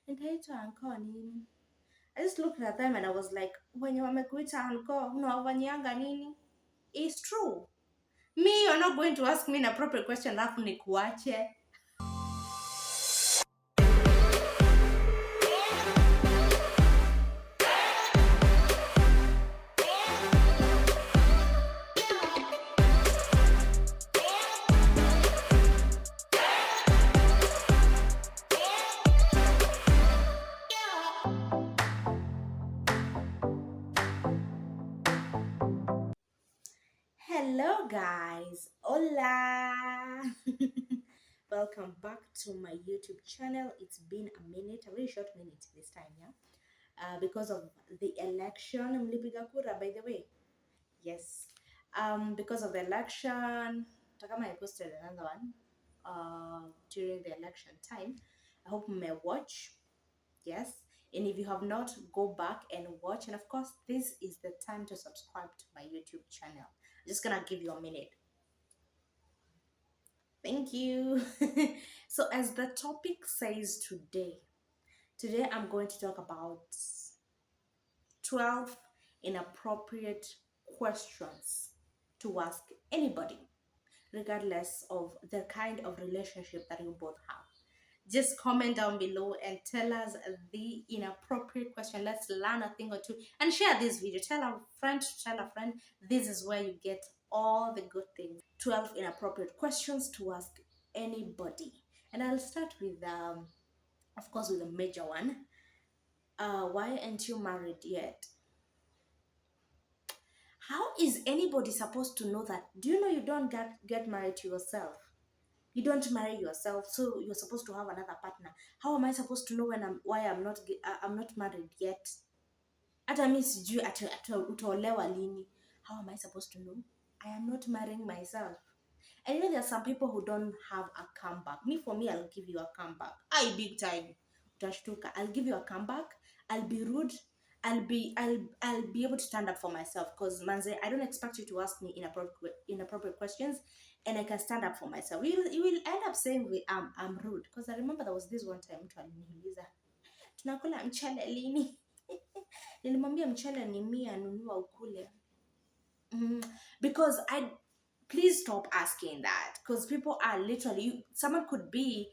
nitaitwa anko nini? I just looked at them and I was like, wenye wamekuita anko unawafanyianga nini? It's true. Me, you're not going to ask me an appropriate question alafu nikuache. Hello guys, hola. Welcome back to my YouTube channel. It's been a minute, a very short minute this time, yeah. Because of the election, mlipiga kura, by the way. Yes. Because of the election, Takama I posted another one during the election time. I hope you may watch. Yes. And if you have not, go back and watch. And of course, this is the time to subscribe to my YouTube channel. I'm just gonna give you a minute. Thank you. So as the topic says today I'm going to talk about 12 inappropriate questions to ask anybody, regardless of the kind of relationship that you both have. Just comment down below and tell us the inappropriate question. Let's learn a thing or two and share this video. Tell a friend to tell a friend. This is where you get all the good things. 12 inappropriate questions to ask anybody. And I'll start with, of course, with a major one. Why aren't you married yet? How is anybody supposed to know that? Do you know you don't get married to yourself? You don't marry yourself, so you're supposed to have another partner. How am I supposed to know why I'm not married yet? Hata mimi sijui utaolewa lini. How am I supposed to know? I am not marrying myself. And you know there are some people who don't have a comeback. For me, I'll give you a comeback. Big time. Utashtuka. I'll give you a comeback. I'll be rude. I'll be able to stand up for myself, because manze, I don't expect you to ask me inappropriate questions, and I can stand up for myself. You will end up saying I'm rude, because I remember there was this one time mtu aliniuliza tunakula mchele lini? Nilimwambia mchele ni 100 nunua ukule. Because please stop asking that, because people are literally, someone could be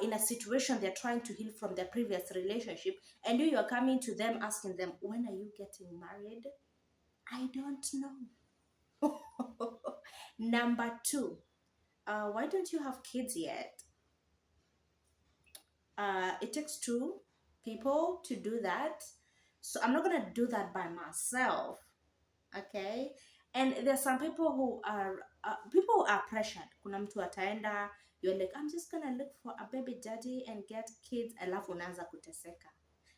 in a situation they're trying to heal from their previous relationship, and you are coming to them asking them, when are you getting married? I don't know. Number 2, why don't you have kids yet? It takes 2 people to do that, so I'm not gonna do that by myself. Okay. And there's some people who are pressured. Kuna mtu ataenda, you're like, I'm just gonna look for a baby daddy and get kids, alafu unaanza kuteseka.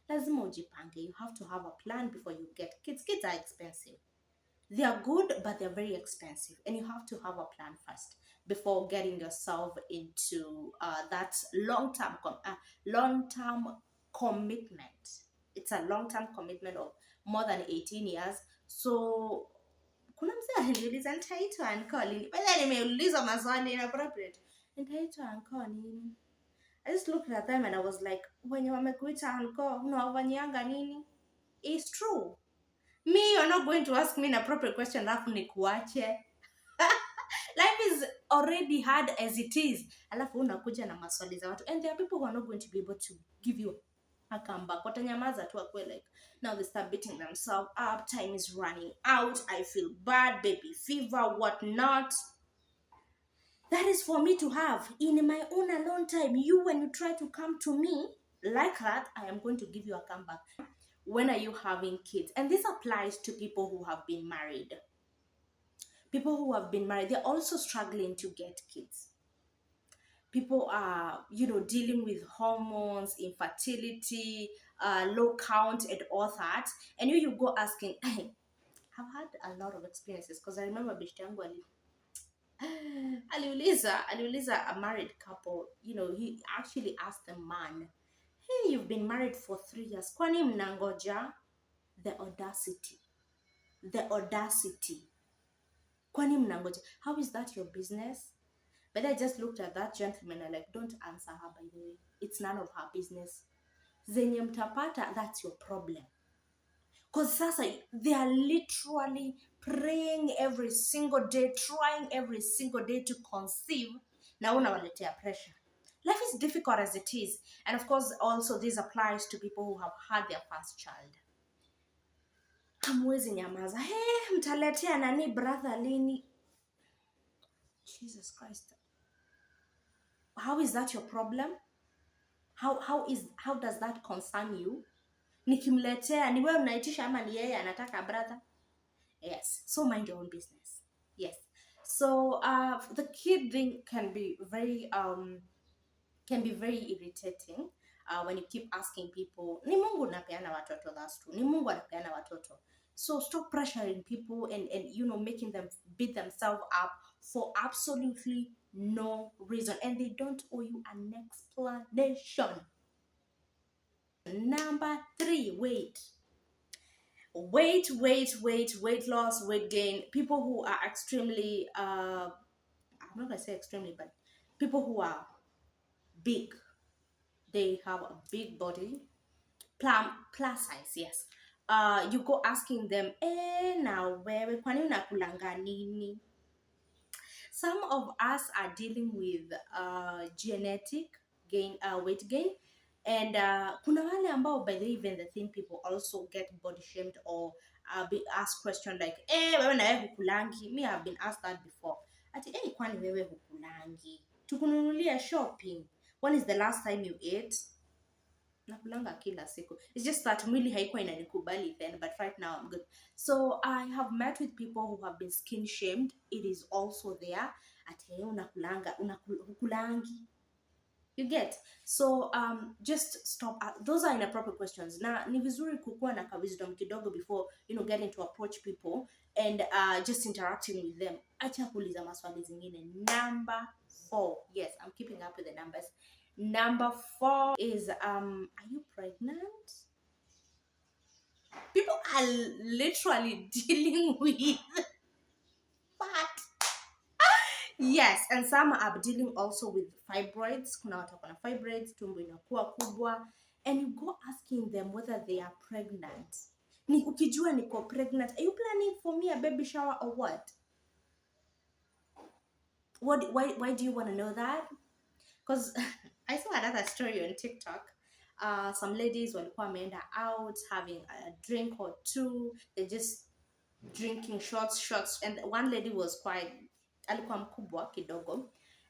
Lazima ujipange. You have to have a plan before you get kids. Kids are expensive. They are good, but they're very expensive, and you have to have a plan first before getting yourself into that long-term commitment. It's a long-term commitment of more than 18 years. So kuna mzee aliniuliza nitaitwa anko lini? Bali nimeulizwa maswali inappropriate. Nitaitwa anko nini? I just looked at them and I was like, wenye wamekuita anko unawafanyianga nini? It's true. Me, you're not going to ask me an appropriate question alafu nikuache. Life is already hard as it is. Alafu unakuja na maswali za watu. And there are people who are not going to be able to give you a comeback. Watanyamaza tu akwe like, now they start beating themselves up. Time is running out. I feel bad. Baby fever, whatnot. That is for me to have in my own alone time. You, when you try to come to me like that, I am going to give you a comeback. When are you having kids? And this applies to people who have been married. People who have been married, they're also struggling to get kids. People are, dealing with hormones, infertility, low count, and all that. And you go asking, I've had a lot of experiences, because I remember bishti yangu aliuliza a married couple, he actually asked the man, hey, you've been married for 3 years. Kwani mnangoja? The audacity. Kwani mnangoja? How is that your business? But I just looked at that gentleman and like, don't answer her, by the way. It's none of her business. zenye mtapata, that's your problem. Because sasa they are literally praying every single day, trying every single day to conceive, na unawaletea pressure. Life is difficult as it is. And of course, also this applies to people who have had their first child. Hamwezi nyamaza. Hey, mtaletea nani brother lini? Jesus Christ. How is that your problem? How does that concern you? Nikimletea ni wewe unaitisha ama ni yeye anataka brother? Yes. So mind your own business. Yes. So the kid thing can be very irritating when you keep asking people, ni Mungu anapeana watoto, that's true. Ni Mungu anapeana watoto. So stop pressuring people and making them beat themselves up for absolutely no reason, and they don't owe you an explanation. Number 3, weight loss, weight gain. People who are extremely I'm not gonna say extremely, but people who are big, they have a big body, plus size, yes. You go asking them, na wewe kwani unakulanga nini? Some of us are dealing with genetic gain, weight gain, and kuna wale ambao, by the way, even the thin people also get body shamed or be asked questions like, wewe na wewe hukulangi. Me, I've been asked that before. Ati, kwani wewe hukulangi? Tukununulia shopping. When is the last time you ate? Nakulanga kila siku. It's just that mwili haikuwa inanikubali then, but right now I'm good. So I have met with people who have been skin shamed. It is also there. Ati unakulanga, hukulangi. You get? So just stop. Those are inappropriate questions. Na ni vizuri kukua na ka wisdom kidogo before getting to approach people and just interacting with them. Acha kuuliza maswali zingine. Number 4. Yes, I'm keeping up with the numbers. Number 4 is are you pregnant? People are literally dealing with that. Yes, and some are dealing also with fibroids. Kuna watu wana fibroids, tumbo inakuwa kubwa, and you go asking them whether they are pregnant. Ni ukijua niko pregnant, are you planning for me a baby shower or what? Why do you want to know that? Because I saw another story on TikTok. Some ladies walikuwa wameenda out having a drink or two. They're just drinking shots, and one lady was quite alikuwa mkubwa kidogo,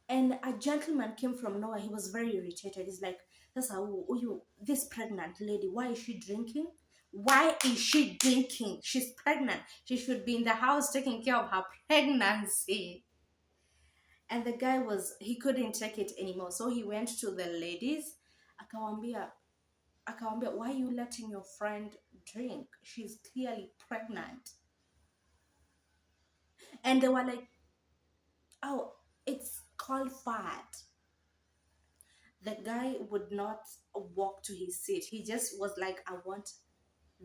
and a gentleman came from nowhere. He was very irritated. He's like, this pregnant lady, why is she drinking? Why is she drinking? She's pregnant. She should be in the house taking care of her pregnancy. And the guy he couldn't take it anymore, so he went to the ladies. Akawambia, why are you letting your friend drink? She's clearly pregnant. And they were like, oh, it's called fat. The guy would not walk to his seat. He just was like, I want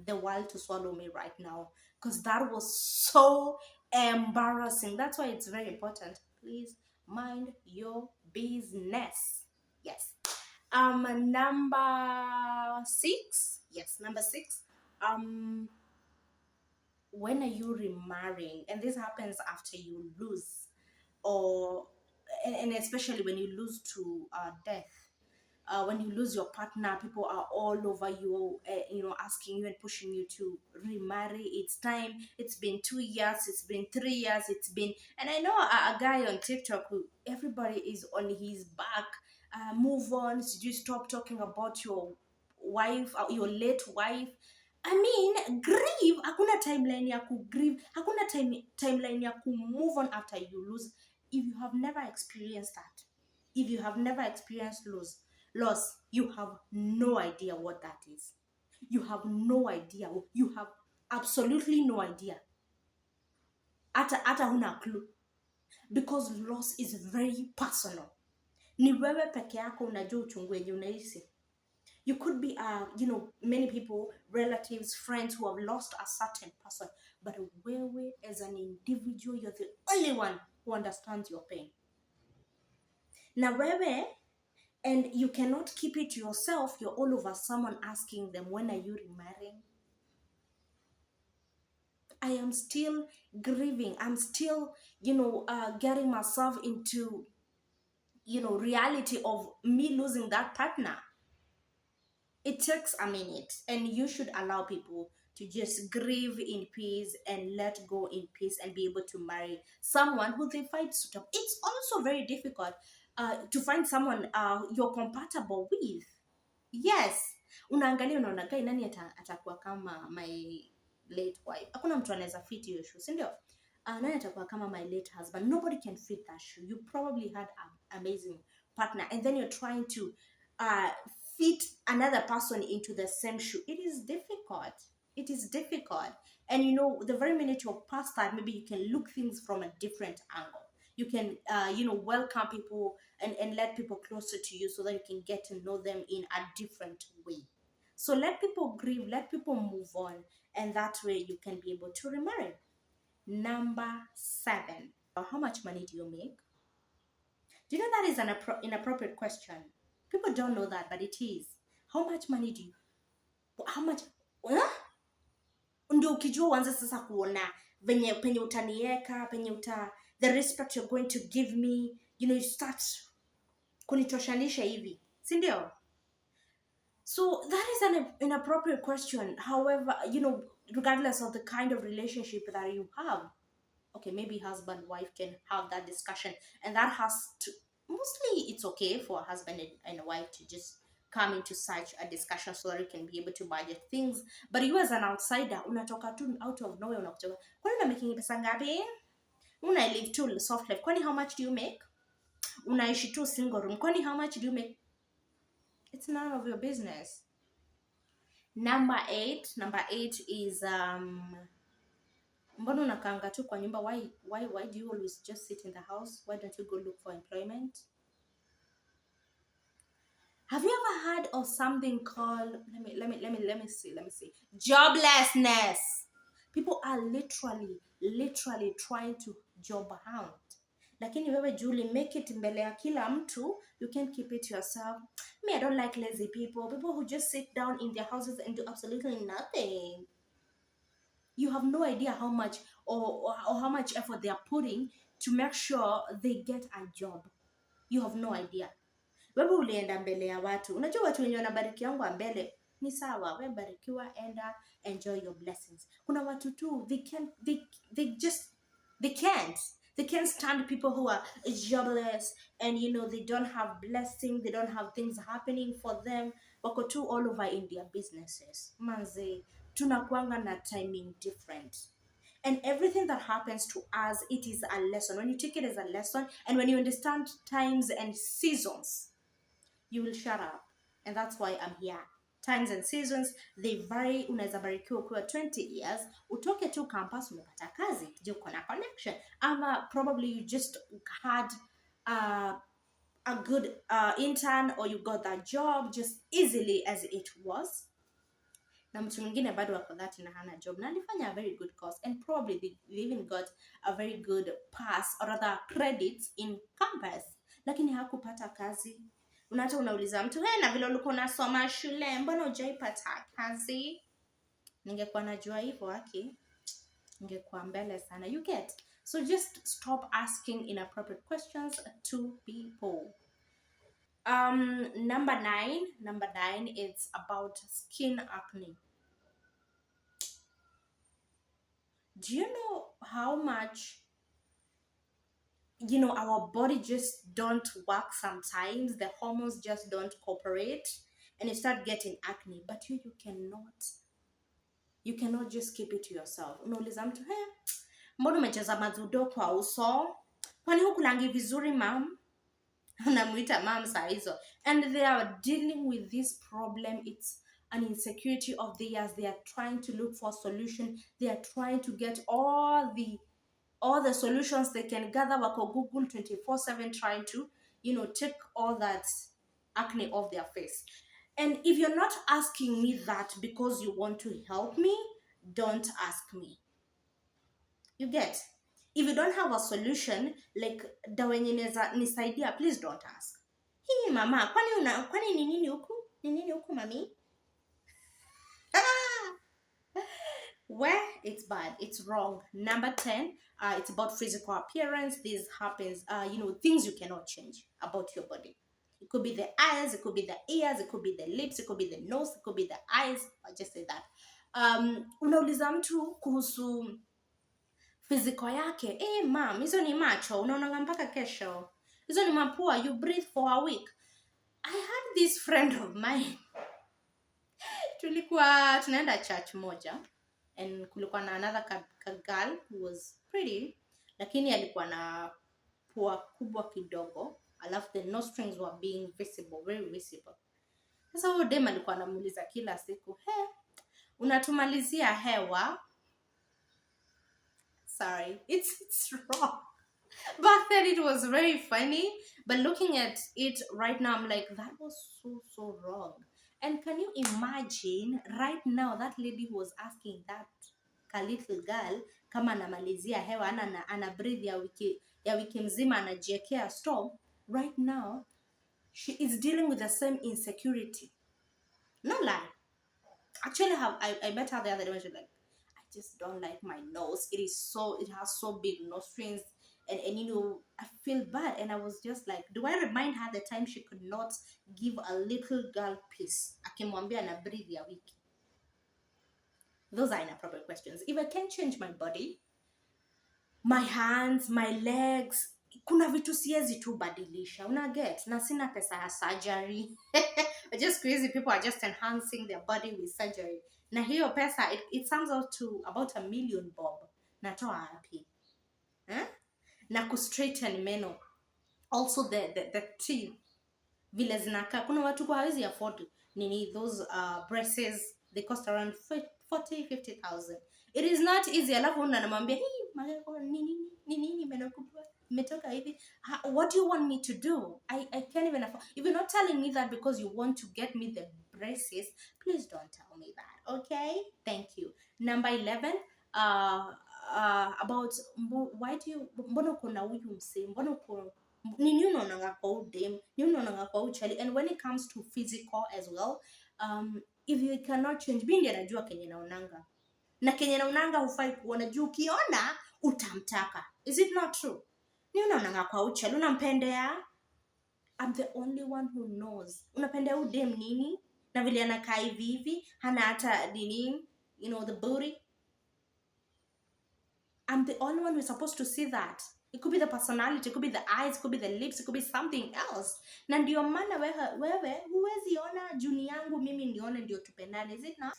the world to swallow me right now, because that was so embarrassing. That's why it's very important. Please mind your business. Yes. Number 6. Yes, number 6. When are you remarrying? And this happens after you lose, and especially when you lose to death. When you lose your partner, people are all over you, asking you and pushing you to remarry. It's time. It's been 2 years. It's been 3 years. And I know a guy on TikTok who everybody is on his back. Move on. So you stop talking about your wife, your late wife. I mean, grieve. Hakuna timeline ya ku grieve. Hakuna timeline ya ku move on after you lose. If you have never experienced that, if you have never experienced loss, you have no idea what that is. You have no idea. You have absolutely no idea. Ata huna clue. Because loss is very personal. Ni wewe peke yako unajua uchungu wenye unahisi. You could be, many people, relatives, friends who have lost a certain person. But wewe as an individual, you're the only one who understands your pain. Na wewe, and you cannot keep it to yourself. You're all over someone asking them, when are you remarrying? I am still grieving. I'm still, getting myself into, reality of me losing that partner. It takes a minute, and you should allow people to just grieve in peace and let go in peace and be able to marry someone who they find suitable. It's also very difficult to find someone you're compatible with. Yes, unaangalia unaona kai nani atakuwa kama my late wife. Hakuna mtu anaweza fit hiyo shoe, si ndio? Nani atakuwa kama my late husband? Nobody can fit that shoe. You probably had an amazing partner, and then you're trying to uh, fit another person into the same shoe. It is difficult. It is difficult. And the very minute you're past that, maybe you can look things from a different angle. You can, welcome people and let people closer to you so that you can get to know them in a different way. So let people grieve, let people move on, and that way you can be able to remarry. Number 7. How much money do you make? Do you know that is an inappropriate question? People don't know that, but it is. How much money do you? How much? Huh? Ndio ukijua uanze sasa kuona penye utanieka, the respect you're going to give me, you start kunitoshanisha hivi, si ndio? So that is an inappropriate question. However, regardless of the kind of relationship that you have, okay, maybe husband wife can have that discussion, and that has to, mostly it's okay for a husband and a wife to just come into such a discussion so that you can be able to budget things. But you as an outsider, unatoka tu out of nowhere, unakutoka, kwani una making pesa ngapi? Una live too soft life, kwani how much do you make? Unaishi tu single room, kwani how much do you make? It's none of your business. Number 8 is mbona unakaanga tu kwa nyumba? Why do you always just sit in the house? Why don't you go look for employment? Have you ever heard of something called, let me see, joblessness? People are literally trying to job hunt. Lakini wewe Julie, make it mbele ya kila mtu, you can't keep it to yourself. Me, I don't like lazy people who just sit down in their houses and do absolutely nothing. You have no idea how much or how much effort they are putting to make sure they get a job. You have no idea. Wewe ulienda mbele ya watu. Unajua watu wenye wanabariki yangu mbele ni sawa. Wewe barikiwa, enda, enjoy your blessings. Kuna watu tu, they can't stand people who are jobless and they don't have blessing, they don't have things happening for them. Wako tu all over in their businesses. Manze, tunakuanga na timing different. And everything that happens to us, it is a lesson. When you take it as a lesson and when you understand times and seasons, you will shut up. And that's why I'm here. Times and seasons, they vary. Unaweza barikiwa ukiwa 20 years, utoke tu campus umepata kazi, je uko na connection. Ama probably you just had a good intern, or you got that job just easily as it was. Na mtu mwingine bado wako that na hana job na alifanya a very good course, and probably they even got a very good pass or rather credits in campus, lakini hakupata kazi. Unata unauliza mtu, na vile ulikuwa unasoma shule, mbona hujaipata kazi? Ningekuwa najua hivyo haki, ningekuwa mbele sana. You get? So just stop asking inappropriate questions to people. Number 9, it's about skin acne. Do you know how much our body just don't work sometimes? The hormones just don't cooperate and you start getting acne. But you cannot just keep it to yourself. Unauliza mtu, mbona umecheza mazudo kwa uso? Kwani hukulangi vizuri mam? Unamuita mam saa hizo. And they are dealing with this problem. It's an insecurity of theirs. They are trying to look for a solution. They are trying to get all the solutions they can gather. Wako Google 24/7 trying to take all that acne off their face. And if you're not asking me that because you want to help me, don't ask me. You get? If you don't have a solution like dawa yenye nisaidia, please don't ask. hii mama, kwani ni nini huku? Ni nini huku mami? Where it's bad, it's wrong. Number 10, it's about physical appearance. This happens, things you cannot change about your body. It could be the eyes, it could be the ears, it could be the lips, it could be the nose, it could be the eyes. I'll just say that. Unauliza mtu kuhusu physical yake. Ma'am, hizo ni macho, unaonanga mpaka kesho. Hizo ni mapua, you breathe for a week. I had this friend of mine. Tulikuwa tunaenda church moja. And kulikuwa na another girl who was pretty, lakini alikuwa na pua kubwa kidogo, alafu the nostrils were being visible, very visible. Sasa huyo dem alikuwa anamuuliza kila siku, unatumalizia hewa? Sorry, it's wrong. Back then it was very funny, but looking at it right now, I'm like, that was so wrong. And can you imagine right now that lady was asking that little girl kama anamalizia hewa ana breathe ya wiki mzima anajiekea stop. Right now she is dealing with the same insecurity. No lie. Actually, I met her the other day when she's like, I just don't like my nose. It has so big nostrils, and I feel bad. And I was just like, do I remind her the time she could not give a little girl peace? Akimwambia ana breathe ya wiki. Those are inappropriate questions. If I can change my body, my hands, my legs, kuna vitu siezi tu badilisha. Unaget? Na sina pesa ya surgery. Just crazy people are just enhancing their body with surgery. Na hiyo pesa, it sums out to about $1 million bob. Natoa happy. Na kustraighten meno. Also the teeth. Vile zinaka. Kuna watu kwa hawezi afford those braces. They cost around 40,000-50,000. It is not easy. Alafu unanamwambia, nini meno kubwa imetoka hivi. What do you want me to do? I can't even afford. If you're not telling me that because you want to get me the braces, please don't tell me that. Okay? Thank you. Number 11, about why do you mbona uko na huyu msee, mbona uko nini unaonanga kwa udem, nini unaonanga kwa uchali. And when it comes to physical as well, if you cannot change, mimi ndiye najua kenye naonanga na kenye naonanga hufai kuona juu ukiona utamtaka. Is it not true? Nini unaonanga kwa uchali, unampendea? I'm the only one who knows. Unapendea udem nini na vile anakaa hivi hana hata nini, the booty. I'm the only one who's supposed to see that. It could be the personality, it could be the eyes, it could be the lips, it could be something else. Na ndio maana wewe huwezi ona juni yangu mimi nione ndio tupendane. Is it not?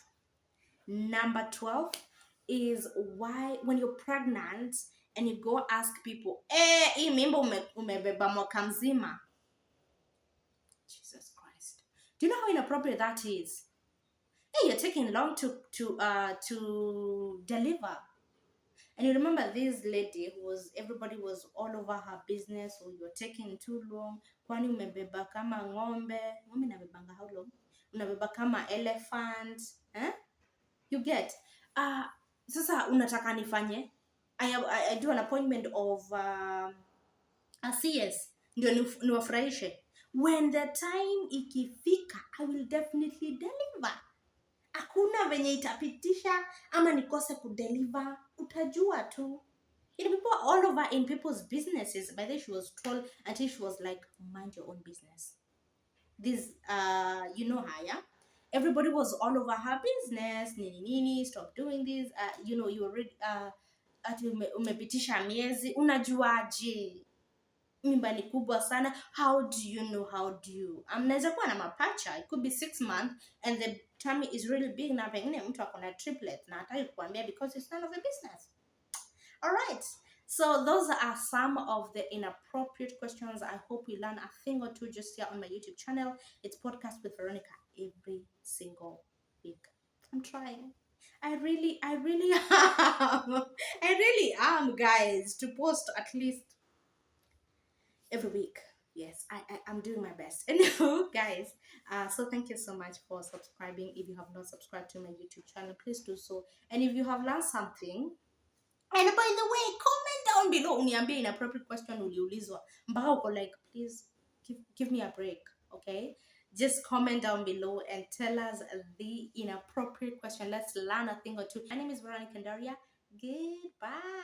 Number 12 is why when you're pregnant and you go ask people, hii mimba umebeba mwaka mzima. Jesus Christ. Do you know how inappropriate that is? You're taking long to deliver. And you remember this lady everybody was all over her business, or you're taking too long. Kwani umebeba kama ng'ombe nabebanga how long? Unabeba kama elephant. You get? Sasa unataka nifanye? I do an appointment of a CS. Ndio niwafurahishe. When the time ikifika, I will definitely deliver. Hakuna venye itapitisha ama nikose kudeliver, utajua tu. People all over in people's businesses. By the way, she was told until she was like, mind your own business. This, her, yeah? Everybody was all over her business. Nini, stop doing this. You already, ati umepitisha miezi, unajuaje? Mimba ni kubwa sana. How do you? Mnaweza kuwa na mapacha. It could be 6 months and the tummy is really big na pengine mtu akona triplet na hataki kuambia because it's none of your business. Alright. So those are some of the inappropriate questions. I hope we learn a thing or two just here on my YouTube channel. It's Podcast with Veronica every single week. I'm trying. I really am. I really am, guys, to post at least every week. Yes, I'm doing my best. Anyway, guys, so thank you so much for subscribing. If you have not subscribed to my YouTube channel, please do so. And if you have learned something, and by the way, comment down below uniambie inappropriate question uliulizwa mpaka uko like, please give me a break, okay? Just comment down below and tell us the inappropriate question. Let's learn a thing or two. My name is Veronica Daria. Goodbye.